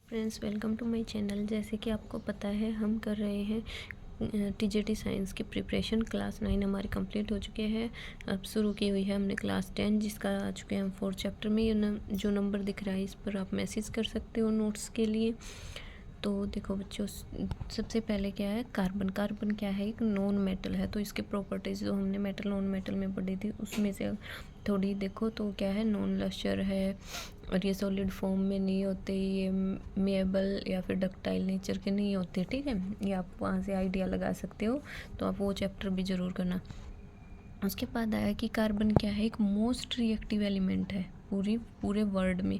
Friends, welcome to my channel. जैसे कि आपको पता है, हम कर रहे हैं टीजीटी साइंस की प्रिपरेशन। क्लास 9 हमारी कंप्लीट हो चुके हैं। अब शुरू की हुई है हमने क्लास 10, जिसका आ चुके हैं हम 4th चैप्टर में। ये जो नंबर दिख रहा है, इस पर आप मैसेज कर सकते हो नोट्स के लिए। तो देखो बच्चों, सबसे पहले क्या है, कार्बन। कार्बन क्या है, एक नॉन मेटल है। तो इसके प्रॉपर्टीज़ जो हमने मेटल नॉन मेटल में पढ़ी थी, उसमें से थोड़ी देखो तो क्या है, नॉन लस्टर है, और ये सॉलिड फॉर्म में नहीं होते, ये मेबल या फिर डक्टाइल नेचर के नहीं होते। ठीक है, ये आप वहाँ से आइडिया लगा सकते हो। तो आप वो चैप्टर भी ज़रूर करना। उसके बाद आया कि कार्बन क्या है, एक मोस्ट रिएक्टिव एलिमेंट है पूरे वर्ल्ड में।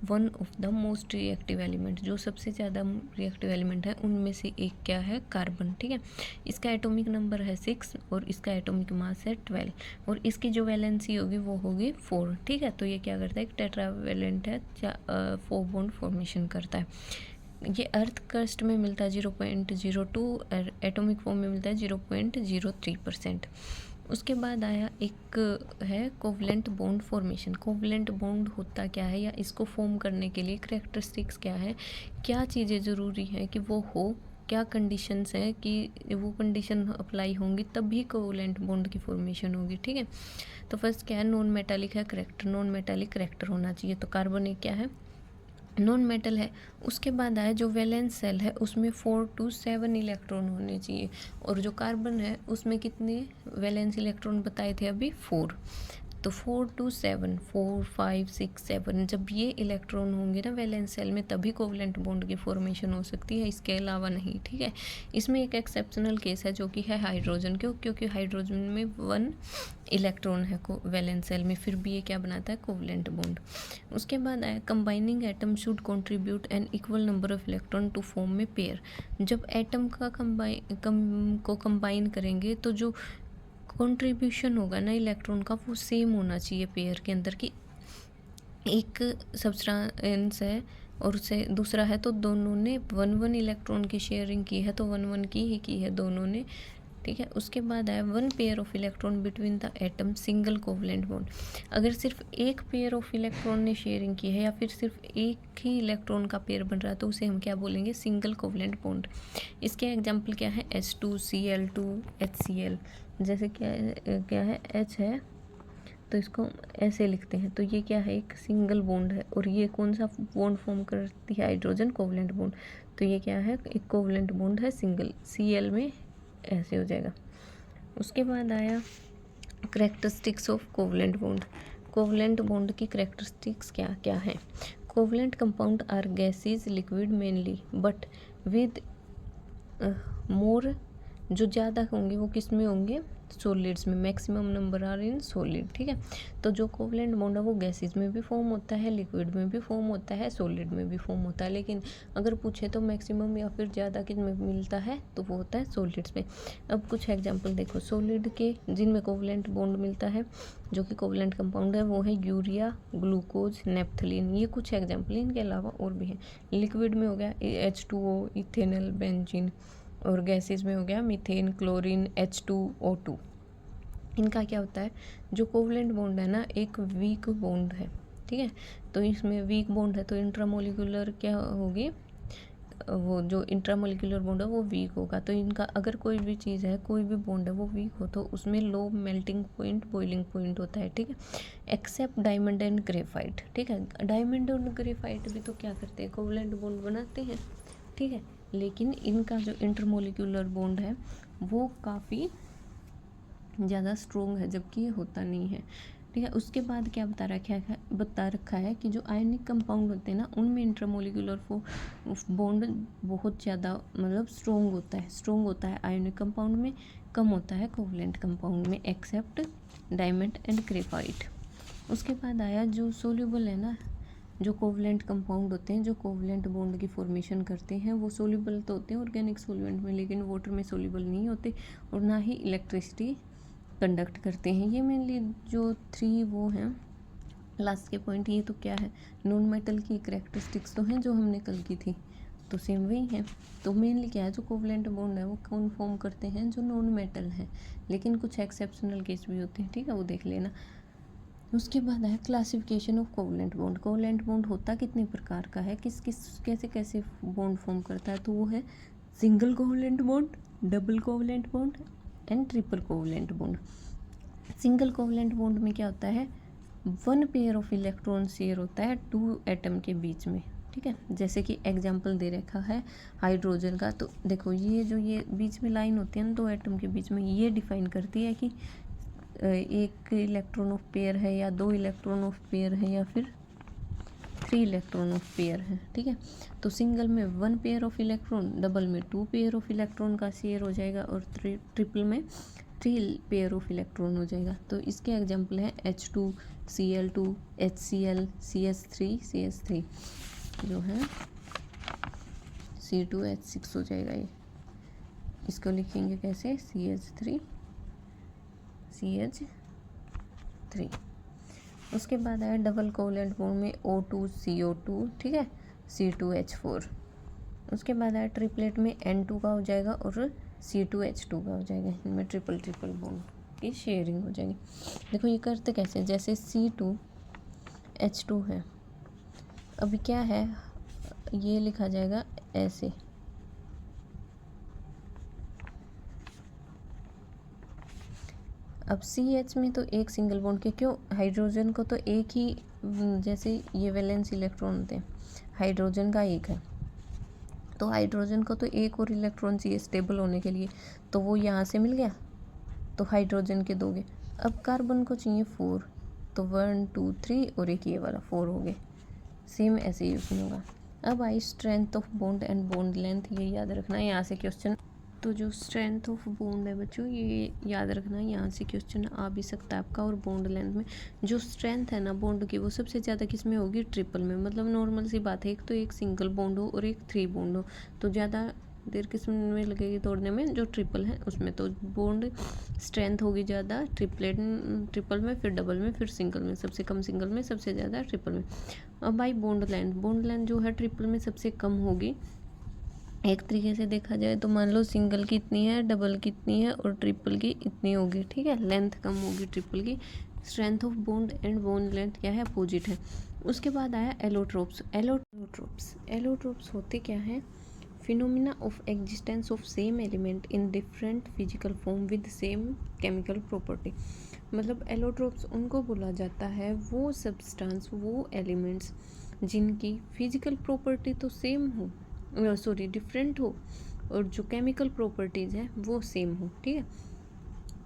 One of the most reactive element, जो सबसे ज़्यादा रिएक्टिव एलिमेंट है उनमें से एक क्या है, कार्बन। ठीक है, इसका एटॉमिक नंबर है 6 और इसका एटॉमिक मास है 12 और इसकी जो वैलेंसी होगी वो होगी 4। ठीक है, तो ये क्या करता है, एक टेट्रावेलेंट है, 4 बॉन्ड फॉर्मेशन करता है। ये अर्थ क्रस्ट में मिलता है 0.02 और एटॉमिक फॉर्म में मिलता है 0.03%। उसके बाद आया एक है covalent bond formation. Covalent bond होता क्या है, या इसको फॉर्म करने के लिए करेक्टरिस्टिक्स क्या है, क्या चीज़ें ज़रूरी हैं कि वो हो, क्या कंडीशंस हैं कि वो कंडीशन अप्लाई होंगी तभी कोवलेंट बॉन्ड की फॉर्मेशन होगी। ठीक है, तो फर्स्ट क्या है, नॉन मेटालिक है करेक्टर। नॉन मेटालिक करेक्टर होना चाहिए। तो कार्बन एक क्या है, नॉन मेटल है। उसके बाद आया जो वैलेंस सेल है, उसमें 4 to 7 इलेक्ट्रॉन होने चाहिए। और जो कार्बन है उसमें कितने वैलेंस इलेक्ट्रॉन बताए थे अभी, 4। तो 4 to 7, 4, 5, 6, 7, जब ये इलेक्ट्रॉन होंगे ना वैलेंस सेल में, तभी कोवलेंट बॉन्ड की फॉर्मेशन हो सकती है, इसके अलावा नहीं। ठीक है, इसमें एक एक्सेप्शनल केस है जो कि है हाइड्रोजन। क्योंकि हाइड्रोजन में 1 इलेक्ट्रॉन है को वैलेंस सेल में, फिर भी ये क्या बनाता है, कोवलेंट बॉन्ड। उसके बाद आया combining atom should contribute an equal number of electron to form में पेयर। जब एटम का कंबाइन करेंगे तो जो कंट्रीब्यूशन होगा ना इलेक्ट्रॉन का, वो सेम होना चाहिए पेयर के अंदर। की एक सब्सटेंस है और उससे दूसरा है, तो दोनों ने 1-1 इलेक्ट्रॉन की शेयरिंग की है, तो 1-1 की ही की है दोनों ने। ठीक है, उसके बाद आया 1 pair of electron between the atom, single covalent bond. अगर सिर्फ एक पेयर ऑफ इलेक्ट्रॉन ने शेयरिंग की है, या फिर सिर्फ एक ही इलेक्ट्रॉन का पेयर बन रहा है, तो उसे हम क्या बोलेंगे, सिंगल कोवलेंट बॉन्ड। इसके एग्जाम्पल क्या है, H2Cl2 HCl। जैसे क्या है, H है तो इसको ऐसे लिखते हैं, तो ये क्या है, एक सिंगल बॉन्ड है। और ये कौन सा बॉन्ड फॉर्म करती है, हाइड्रोजन कोवलेंट बॉन्ड। तो ये क्या है, एक कोवलेंट बॉन्ड है सिंगल, Cl में ऐसे हो जाएगा। उसके बाद आया characteristics of covalent bond. Covalent bond की करेक्टरिस्टिक्स क्या क्या है। Covalent compound are gases liquid mainly, but with more, जो ज़्यादा होंगे वो किस में होंगे, सॉलिड्स में। Maximum number are in solid. ठीक है, तो जो कोवलेंट बॉन्ड है वो गैसेज में भी फॉर्म होता है, लिक्विड में भी फॉर्म होता है, सॉलिड में भी फॉर्म होता है। लेकिन अगर पूछे तो मैक्सिमम या फिर ज़्यादा किस में मिलता है, तो वो होता है सॉलिड्स में। अब कुछ एग्जांपल देखो सॉलिड के, जिनमें कोवलेंट बॉन्ड मिलता है, जो कि कोवलेंट कंपाउंड है, वो है यूरिया, ग्लूकोज, नेप्थलीन। ये कुछ एग्जाम्पल, इनके अलावा और भी हैं। लिक्विड में हो गया H2O, इथेनॉल, बेंजीन। और गैसेज में हो गया मीथेन, क्लोरीन, H2O2। इनका क्या होता है, जो कोवलेंट बॉन्ड है ना, एक वीक बॉन्ड है। ठीक है, तो इसमें वीक बॉन्ड है, तो इंट्रामोलिकुलर क्या होगी, वो जो इंट्रामोलिकुलर बॉन्ड है वो वीक होगा। तो इनका अगर कोई भी चीज़ है, कोई भी बॉन्ड है, वो वीक हो तो उसमें low melting point, boiling point होता है। ठीक है, एक्सेप्ट डायमंड एंड ग्रेफाइट। ठीक है, डायमंड और ग्रेफाइट भी तो क्या करते हैं, कोवलेंट बॉन्ड बनाते हैं। ठीक है, लेकिन इनका जो इंटरमोलिकुलर बॉन्ड है वो काफ़ी ज़्यादा स्ट्रोंग है, जबकि ये होता नहीं है। ठीक है, उसके बाद क्या बता रखा है कि जो आयनिक कंपाउंड होते हैं ना, उनमें इंटरमोलिकुलर बॉन्ड बहुत ज़्यादा मतलब स्ट्रोंग होता है आयनिक कंपाउंड में, कम होता है कोवलेंट कंपाउंड में, एक्सेप्ट डायमंड एंड ग्रेफाइट। उसके बाद आया जो सोल्यूबल है ना, जो कोवलेंट कंपाउंड होते हैं, जो कोवलेंट बॉन्ड की फॉर्मेशन करते हैं, वो सोल्यूबल तो होते हैं ऑर्गेनिक सॉल्वेंट में, लेकिन वाटर में सोल्यूबल नहीं होते, और ना ही इलेक्ट्रिसिटी कंडक्ट करते हैं। ये मेनली जो 3 वो हैं लास्ट के पॉइंट, ये तो क्या है, नॉन मेटल की करेक्टरिस्टिक्स तो हैं जो हमने कल की थी, तो सेम वही है। तो मेनली क्या है, जो कोवलेंट बॉन्ड है वो कौन फॉर्म करते हैं, जो नॉन मेटल है, लेकिन कुछ एक्सेप्शनल केस भी होते हैं। ठीक है, वो देख लेना। उसके बाद है classification of covalent bond. Covalent bond होता कितने प्रकार का है, किस किस कैसे कैसे बॉन्ड फॉर्म करता है, तो वो है single covalent bond, double covalent bond and triple covalent bond. Single covalent bond में क्या होता है, one pair of electron share होता है टू एटम के बीच में, ठीक है। जैसे कि एग्जाम्पल दे रखा है हाइड्रोजन का, तो देखो ये जो ये बीच में लाइन होती है ना दो एटम के बीच में, ये डिफाइन करती है कि एक इलेक्ट्रॉन ऑफ पेयर है या दो इलेक्ट्रॉन ऑफ पेयर है या फिर 3 इलेक्ट्रॉन ऑफ पेयर है, ठीक है। तो सिंगल में 1 पेयर ऑफ इलेक्ट्रॉन, डबल में 2 पेयर ऑफ इलेक्ट्रॉन का शेयर हो जाएगा और ट्रिपल में 3 पेयर ऑफ इलेक्ट्रॉन हो जाएगा। तो इसके एग्जांपल है H2, Cl2, HCl, CH3, CH3 जो है C2H6 हो जाएगा। ये इसको लिखेंगे कैसे, CH3 CH3। उसके बाद आया डबल कोवलेंट बॉन्ड में O2 CO2, ठीक है, C2H4। उसके बाद आया ट्रिपलेट में N2 का हो जाएगा और C2H2 का हो जाएगा। इनमें ट्रिपल बॉन्ड की शेयरिंग हो जाएगी। देखो ये करते कैसे, जैसे C2H2 है, अभी क्या है ये लिखा जाएगा ऐसे, अब CH में तो एक सिंगल बॉन्ड के, क्यों, हाइड्रोजन को तो एक ही, जैसे ये वैलेंस इलेक्ट्रॉन होते हैं, हाइड्रोजन का एक है, तो हाइड्रोजन को तो एक और इलेक्ट्रॉन चाहिए स्टेबल होने के लिए, तो वो यहाँ से मिल गया तो हाइड्रोजन के दोगे। अब कार्बन को चाहिए 4, तो 1 2 3 और एक ये वाला 4 हो गए। सेम ऐसे ही उसमें होगा। अब आई strength of bond and bond length, ये याद रखना है, यहाँ से क्वेश्चन, तो जो स्ट्रेंथ ऑफ बॉन्ड है बच्चों ये याद रखना है, यहाँ से क्वेश्चन आ भी सकता है आपका। और बॉन्ड लेंथ में जो स्ट्रेंथ है ना बॉन्ड की, वो सबसे ज़्यादा किस में होगी, ट्रिपल में। मतलब नॉर्मल सी बात है, एक तो एक सिंगल बॉन्ड हो और एक 3 बॉन्ड हो, तो ज़्यादा देर किस में लगेगी तोड़ने में, जो ट्रिपल है उसमें। तो बॉन्ड स्ट्रेंथ होगी ज़्यादा ट्रिपल में, फिर डबल में, फिर सिंगल में, सबसे कम सिंगल में, सबसे ज़्यादा ट्रिपल में। अब भाई बॉन्ड लेंथ जो है ट्रिपल में सबसे कम होगी। एक तरीके से देखा जाए तो मान लो सिंगल की इतनी है, डबल की इतनी है और ट्रिपल की इतनी होगी, ठीक है, लेंथ कम होगी ट्रिपल की। Strength of bond and bond length क्या है, अपोजिट है। उसके बाद आया एलोट्रोप्स। एलोट्रोप्स होते क्या हैं, phenomena of existence of same element in different physical form with same chemical property. मतलब एलोट्रोप्स उनको बोला जाता है वो सब्सटेंस, वो एलिमेंट्स जिनकी फिजिकल प्रॉपर्टी तो सेम हो, डिफरेंट हो, और जो केमिकल प्रॉपर्टीज़ हैं वो सेम हो, ठीक है।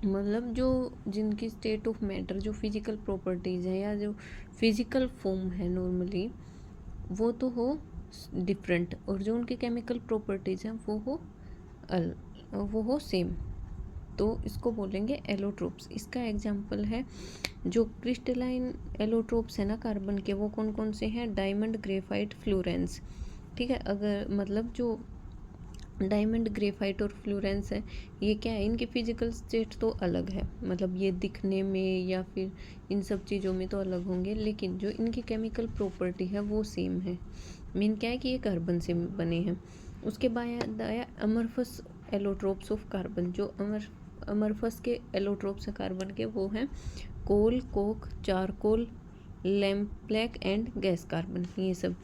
मतलब जो जिनकी स्टेट ऑफ मैटर, जो फिजिकल प्रॉपर्टीज़ है या जो फिजिकल फॉर्म है नॉर्मली, वो तो हो डिफरेंट, और जो उनकी केमिकल प्रॉपर्टीज़ हैं वो हो सेम, तो इसको बोलेंगे एलोट्रोप्स। इसका एग्जांपल है जो क्रिस्टलाइन एलोट्रोप्स है ना कार्बन के, वो कौन कौन से हैं, डायमंड, ग्रेफाइट, फ्लोरेंस, ठीक है। अगर मतलब जो डायमंड, ग्रेफाइट और फ्लोरेंस है, ये क्या है, इनकी फिजिकल स्टेट तो अलग है, मतलब ये दिखने में या फिर इन सब चीज़ों में तो अलग होंगे, लेकिन जो इनकी केमिकल प्रॉपर्टी है वो सेम है। मीन क्या है कि ये कार्बन से बने हैं। उसके बाद आया अमरफस एलोट्रोप्स ऑफ कार्बन। जो अमरफस के एलोट्रोप्स हैं कार्बन के, वो हैं coal, coke, charcoal, lamp black and gas carbon, ये सब।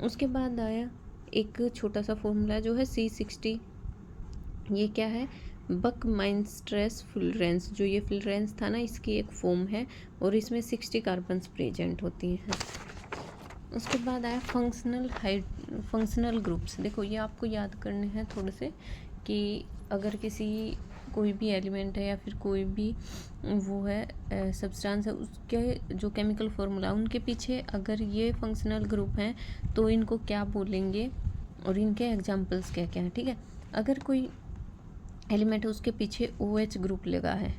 उसके बाद आया एक छोटा सा फॉर्मूला जो है C60। ये क्या है, बकमाइंस्ट्रेस फ्लोरेंस, जो ये फ्लोरेंस था ना, इसकी एक फॉर्म है और इसमें 60 कार्बन्स प्रेजेंट होती हैं। उसके बाद आया फंक्शनल ग्रुप्स। देखो ये आपको याद करने हैं थोड़े से, कि अगर कोई भी एलिमेंट है या फिर कोई भी वो है सब्सटेंस है, उसके जो केमिकल फार्मूला उनके पीछे अगर ये फंक्शनल ग्रुप हैं तो इनको क्या बोलेंगे और इनके एग्जांपल्स क्या क्या हैं, ठीक है। अगर कोई एलिमेंट है उसके पीछे OH ग्रुप लगा है,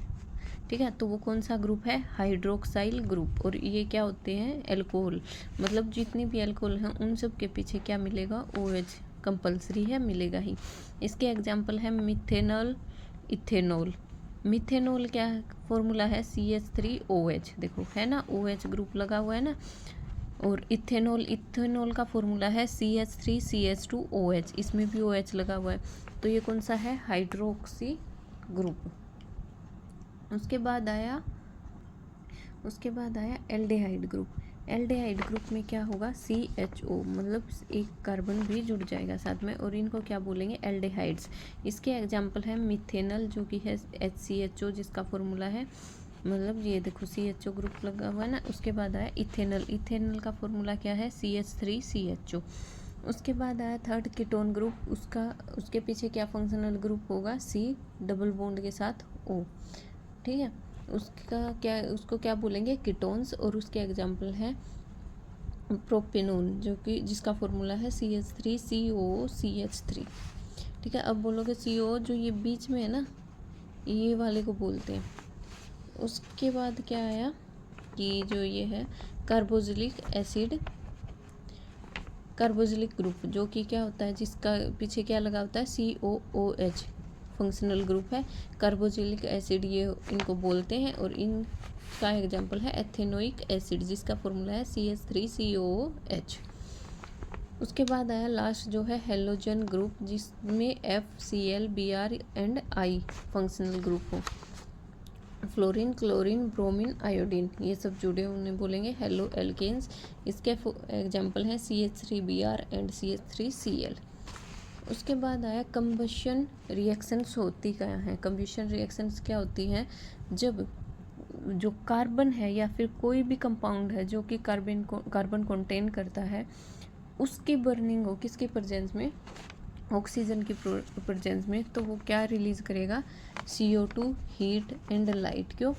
ठीक है, तो वो कौन सा ग्रुप है, हाइड्रोक्साइल ग्रुप। और ये क्या होते हैं, एल्कोहल। मतलब जितने भी एल्कोहल हैं उन सब के पीछे क्या मिलेगा, OH कंपलसरी है, मिलेगा ही। इसके एग्जांपल है मिथेनॉल, इथेनॉल। मिथेनॉल क्या फॉर्मूला है, CH3OH, देखो है ना, OH ग्रुप लगा हुआ है ना। और इथेनॉल का फॉर्मूला है CH3CH2OH, इसमें भी OH लगा हुआ है, तो ये कौन सा है, हाइड्रोक्सी ग्रुप। उसके बाद आया उसके बाद आया एल्डिहाइड ग्रुप। एल्डिहाइड ग्रुप में क्या होगा, CHO, मतलब एक कार्बन भी जुड़ जाएगा साथ में, और इनको क्या बोलेंगे, एल्डिहाइड्स। इसके एग्जाम्पल है मिथेनल जो कि है HCHO जिसका फॉर्मूला है, मतलब ये देखो CHO ग्रुप लगा हुआ है ना। उसके बाद आया इथेनल। इथेनल का फॉर्मूला क्या है, CH3CHO। उसके बाद आया थर्ड कीटोन ग्रुप। उसके पीछे क्या फंक्शनल ग्रुप होगा, C डबल बॉन्ड के साथ O। ठीक है, उसको क्या बोलेंगे, कीटोन्स। और उसके एग्जाम्पल है प्रोपेनोन जो कि जिसका फॉर्मूला है CH3COCH3। ठीक है, अब बोलोगे CO जो ये बीच में है ना, ये वाले को बोलते हैं। उसके बाद क्या आया कि जो ये है कार्बोक्सिलिक एसिड, कार्बोक्सिलिक ग्रुप जो कि क्या होता है, जिसका पीछे क्या लगा होता है, COOH फंक्शनल ग्रुप है। कार्बोक्सिलिक एसिड ये इनको बोलते हैं, और इनका एग्जांपल है एथेनोइक एसिड जिसका फॉर्मूला है CH3COOH। उसके बाद आया लास्ट जो है हेलोजन ग्रुप, जिसमें FCl Br and I functional group हो। फ्लोरीन, क्लोरीन, ब्रोमीन, आयोडीन ये सब जुड़े उन्हें बोलेंगे हेलो एल्केन्स। इसके एग्जांपल हैं CH3Br एंड CH3Cl। उसके बाद आया कंबशन रिएक्शंस होती क्या हैं। कंबशन रिएक्शंस क्या होती हैं, जब जो कार्बन है या फिर कोई भी कंपाउंड है जो कि कार्बन कंटेन करता है, उसकी बर्निंग हो किसके प्रेजेंस में, ऑक्सीजन की प्रेजेंस में, तो वो क्या रिलीज़ करेगा, CO2, हीट एंड लाइट। क्यों,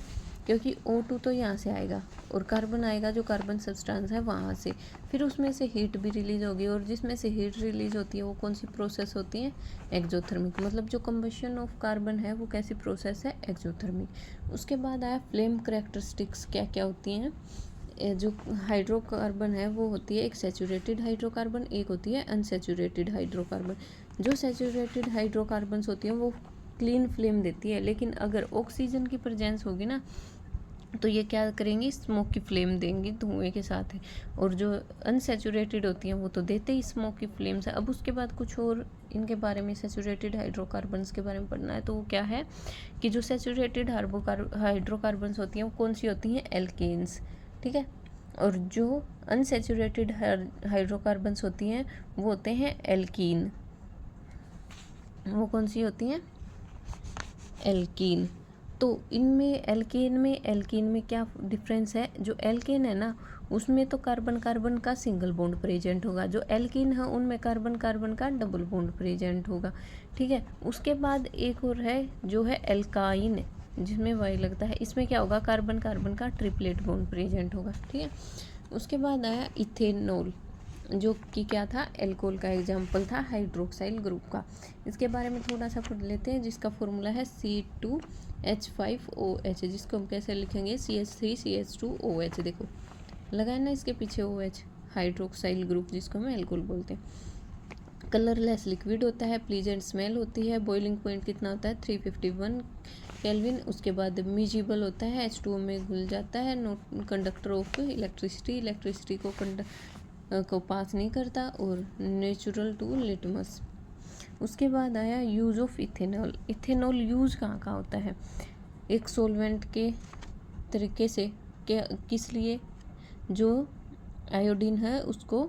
क्योंकि O2 तो यहाँ से आएगा और कार्बन आएगा जो कार्बन सब्सटेंस है वहाँ से, फिर उसमें से हीट भी रिलीज होगी, और जिसमें से हीट रिलीज होती है वो कौन सी प्रोसेस होती है, एक्सोथर्मिक। मतलब जो कंबशन ऑफ कार्बन है वो कैसी प्रोसेस है, एक्सोथर्मिक। उसके बाद आया फ्लेम करेक्टरिस्टिक्स क्या क्या होती हैं। जो हाइड्रोकार्बन है वो होती है एक सैचुरेटेड हाइड्रोकार्बन, एक होती है अनसैचुरेटेड हाइड्रोकार्बन। जो सैचुरेटेड हाइड्रोकार्बन्स होती हैं वो क्लीन फ्लेम देती है, लेकिन अगर ऑक्सीजन की प्रेजेंस होगी ना तो ये क्या करेंगी, स्मोक की फ्लेम देंगी धुएं के साथ है। और जो अनसैचुरेटेड होती हैं वो तो देते ही स्मोक की फ्लेम से। अब उसके बाद कुछ और इनके बारे में, सैचुरेटेड हाइड्रोकार्बन्स के बारे में पढ़ना है, तो वो क्या है कि जो सैचुरेटेड हाइड्रोकार्बन्स होती हैं वो कौन सी होती हैं, एल्केन्स। ठीक है, और जो अनसैचुरेटेड हाइड्रोकार्बन्स होती हैं वो होते हैं एल्कीन। वो कौन सी होती हैं, एल्कीन। तो इनमें एल्कीन में क्या डिफरेंस है, जो एल्केन है ना उसमें तो कार्बन कार्बन का सिंगल बॉन्ड प्रेजेंट होगा, जो एल्कीन है उनमें कार्बन कार्बन का डबल बॉन्ड प्रेजेंट होगा। ठीक है, उसके बाद एक और है जो है एल्काइन, जिसमें वाई लगता है, इसमें क्या होगा, कार्बन कार्बन का ट्रिपलेट बॉन्ड प्रेजेंट होगा। ठीक है, उसके बाद आया इथेनॉल जो कि क्या था, एल्कोहल का एग्जाम्पल था हाइड्रोक्साइल ग्रुप का। इसके बारे में थोड़ा सा पढ़ लेते हैं, जिसका फॉर्मूला है C2H5OH, जिसको हम कैसे लिखेंगे, CH3CH2OH। देखो लगाए ना इसके पीछे OH, हाइड्रोक्साइल ग्रुप जिसको हम एल्कोहल बोलते हैं। कलरलेस लिक्विड होता है, प्लीजेंट स्मेल होती है, बॉइलिंग पॉइंट कितना होता है, 351 केल्विन। उसके बाद मिजिबल होता है, H2O में घुल जाता है, नॉट कंडक्टर ऑफ इलेक्ट्रिसिटी को पास नहीं करता, और नेचुरल टू लिटमस। उसके बाद आया use of ethanol. Ethanol use कहाँ कहाँ होता है, एक सॉल्वेंट के तरीके से, किस लिए, जो आयोडीन है उसको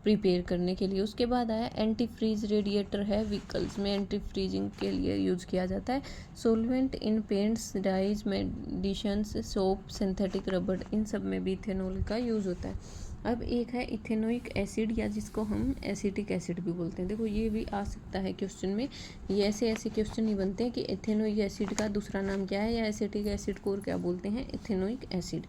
प्रिपेयर करने के लिए। उसके बाद आया एंटी फ्रीज रेडिएटर है, व्हीकल्स में एंटी फ्रीजिंग के लिए यूज़ किया जाता है। Solvent in paints, dyes, medicines, soap, synthetic rubber, इन सब में भी इथेनॉल का यूज़ होता है। अब एक है इथेनोइक एसिड, या जिसको हम एसिटिक एसिड भी बोलते हैं। देखो ये भी आ सकता है क्वेश्चन में, ये ऐसे क्वेश्चन नहीं बनते हैं कि इथेनोइक एसिड का दूसरा नाम क्या है, या एसिटिक एसिड को और क्या बोलते हैं, इथेनोइक एसिड।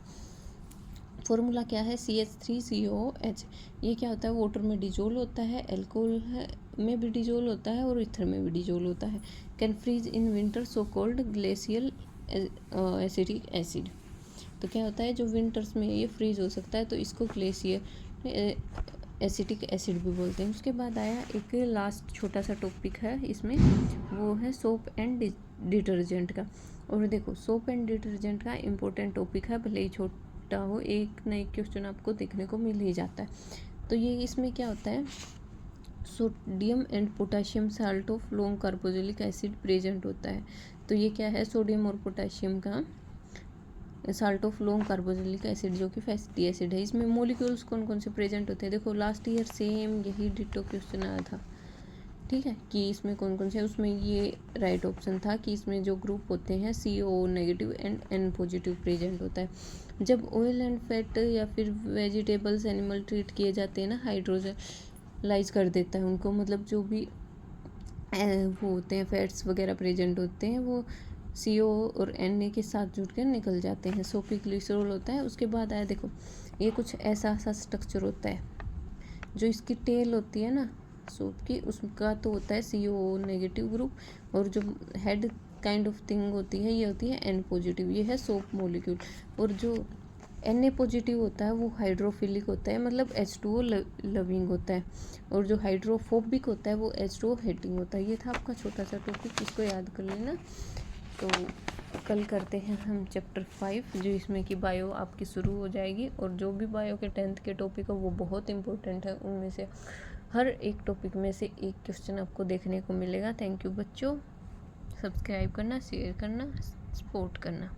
फॉर्मूला क्या है, CH3COOH। ये क्या होता है, वाटर में डिजोल होता है, एल्कोहल में भी डिजोल होता है, और ईथर में भी डिजोल होता है। Can freeze in winter, so called glacial acetic acid. तो क्या होता है, जो विंटर्स में ये फ्रीज हो सकता है तो इसको ग्लेशियर एसिटिक एसिड भी बोलते हैं। उसके बाद आया एक लास्ट छोटा सा टॉपिक है इसमें, वो है सोप एंड डिटर्जेंट का। और देखो सोप एंड डिटर्जेंट का इम्पोर्टेंट टॉपिक है, भले ही छोटा हो, एक न एक क्वेश्चन आपको देखने को मिल ही जाता है। तो ये इसमें क्या होता है, sodium and potassium salt of long carboxylic acid present होता है। तो ये क्या है, सोडियम और पोटाशियम का salt of long carboxylic acid जो कि फैटी एसिड है। इसमें मोलिक्यूल्स कौन कौन से प्रेजेंट होते हैं, देखो लास्ट ईयर सेम यही डिटो क्वेश्चन आया था, ठीक है, कि इसमें कौन कौन से, उसमें ये राइट ऑप्शन था कि इसमें जो ग्रुप होते हैं CO negative and N positive present होता है। जब ऑयल एंड फैट या फिर वेजिटेबल्स एनिमल ट्रीट किए जाते हैं ना, हाइड्रोजलाइज कर देता है उनको, मतलब जो भी वो होते हैं फैट्स वगैरह प्रेजेंट होते हैं वो CO और Na के साथ जुड़ कर निकल जाते हैं। सोपी ग्लिसरॉल होता है। उसके बाद आया देखो, ये कुछ ऐसा सा स्ट्रक्चर होता है, जो इसकी टेल होती है ना सोप की, उसका तो होता है CO नेगेटिव ग्रुप, और जो हेड काइंड ऑफ थिंग होती है ये होती है N पॉजिटिव, ये है सोप मॉलिक्यूल। और जो Na पॉजिटिव होता है वो हाइड्रोफिलिक होता है, मतलब H2O लविंग होता है, और जो हाइड्रोफोबिक होता है वो H2O हेटिंग होता है। ये था आपका छोटा सा टॉपिक, इसको याद कर लेना। तो कल करते हैं हम चैप्टर 5, जो इसमें कि बायो आपकी शुरू हो जाएगी, और जो भी बायो के 10th के टॉपिक है वो बहुत इंपॉर्टेंट है, उनमें से हर एक टॉपिक में से एक क्वेश्चन आपको देखने को मिलेगा। थैंक यू बच्चों, सब्सक्राइब करना, शेयर करना, सपोर्ट करना।